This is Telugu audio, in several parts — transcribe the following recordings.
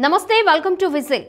నమస్తే, వెల్కమ్ టు విజిల్.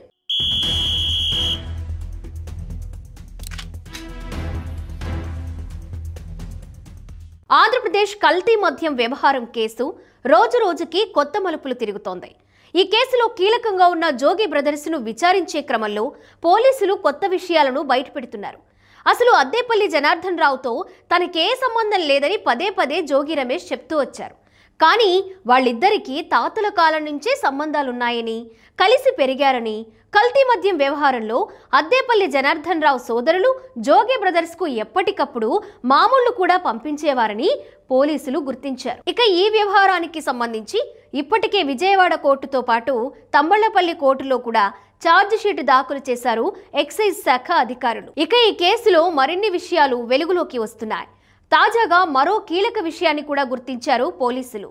ఆంధ్రప్రదేశ్ కల్తీ మద్యం వ్యవహారం కేసు రోజు రోజుకి కొత్త మలుపులు తిరుగుతోంది. ఈ కేసులో కీలకంగా ఉన్న జోగి బ్రదర్స్ ను విచారించే క్రమంలో పోలీసులు కొత్త విషయాలను బయటపెడుతున్నారు. అసలు అద్దేపల్లి జనార్దన్ రావుతో తనకే సంబంధం లేదని పదే పదే జోగి రమేష్ చెప్తూ వచ్చారు. కానీ వాళ్ళిద్దరికీ తాతల కాలం నుంచే సంబంధాలున్నాయని, కలిసి పెరిగారని, కల్తీ మద్యం వ్యవహారంలో అద్దేపల్లి జనార్దన్ రావు సోదరులు జోగి బ్రదర్స్ కు ఎప్పటికప్పుడు మామూళ్లు కూడా పంపించేవారని పోలీసులు గుర్తించారు. ఇక ఈ వ్యవహారానికి సంబంధించి ఇప్పటికే విజయవాడ కోర్టుతో పాటు తంబళ్లపల్లి కోర్టులో కూడా ఛార్జ్ షీట్ దాఖలు చేశారు ఎక్సైజ్ శాఖ అధికారులు. ఇక ఈ కేసులో మరిన్ని విషయాలు వెలుగులోకి వస్తున్నాయి. తాజాగా మరో కీలక విషయాన్ని కూడా గుర్తించారు పోలీసులు.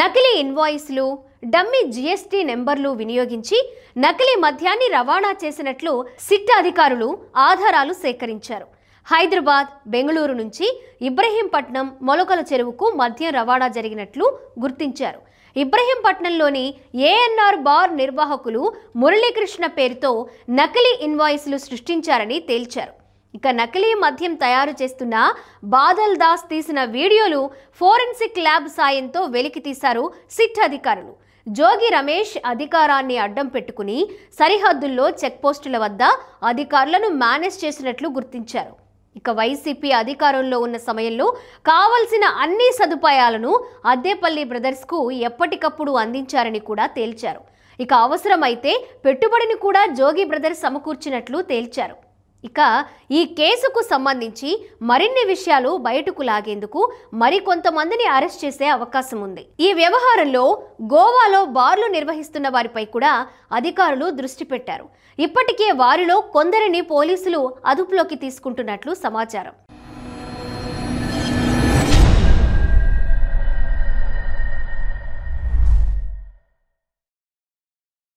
నకిలీ ఇన్వాయిస్లు, డమ్మీ జీఎస్టీ నెంబర్లు వినియోగించి నకిలీ మద్యాన్ని రవాణా చేసినట్లు సిట్ అధికారులు ఆధారాలు సేకరించారు. హైదరాబాద్, బెంగళూరు నుంచి ఇబ్రహీంపట్నం, మొలకల చెరువుకు మద్యం రవాణా జరిగినట్లు గుర్తించారు. ఇబ్రహీంపట్నంలోని ఏఎన్ఆర్ బార్ నిర్వాహకులు మురళీకృష్ణ పేరుతో నకిలీ ఇన్వాయిస్లు సృష్టించారని తేల్చారు. ఇక నకిలీ మద్యం తయారు చేస్తున్న బాదల్ దాస్ తీసిన వీడియోలు ఫోరెన్సిక్ ల్యాబ్ సాయంతో వెలికి తీశారు సిట్ అధికారులు. జోగి రమేష్ అధికారాన్ని అడ్డం పెట్టుకుని సరిహద్దుల్లో చెక్పోస్టుల వద్ద అధికారులను మేనేజ్ చేసినట్లు గుర్తించారు. ఇక వైసీపీ అధికారంలో ఉన్న సమయంలో కావలసిన అన్ని సదుపాయాలను అద్దేపల్లి బ్రదర్స్ కు ఎప్పటికప్పుడు అందించారని కూడా తేల్చారు. ఇక అవసరమైతే పెట్టుబడిని కూడా జోగి బ్రదర్స్ సమకూర్చినట్లు తేల్చారు. ఇక ఈ కేసుకు సంబంధించి మరిన్ని విషయాలు బయటకు లాగేందుకు మరికొంతమందిని అరెస్ట్ చేసే అవకాశం ఉంది. ఈ వ్యవహారంలో గోవాలో బార్లు నిర్వహిస్తున్న వారిపై కూడా అధికారులు దృష్టి పెట్టారు. ఇప్పటికే వారిలో కొందరిని పోలీసులు అదుపులోకి తీసుకుంటున్నట్లు సమాచారం.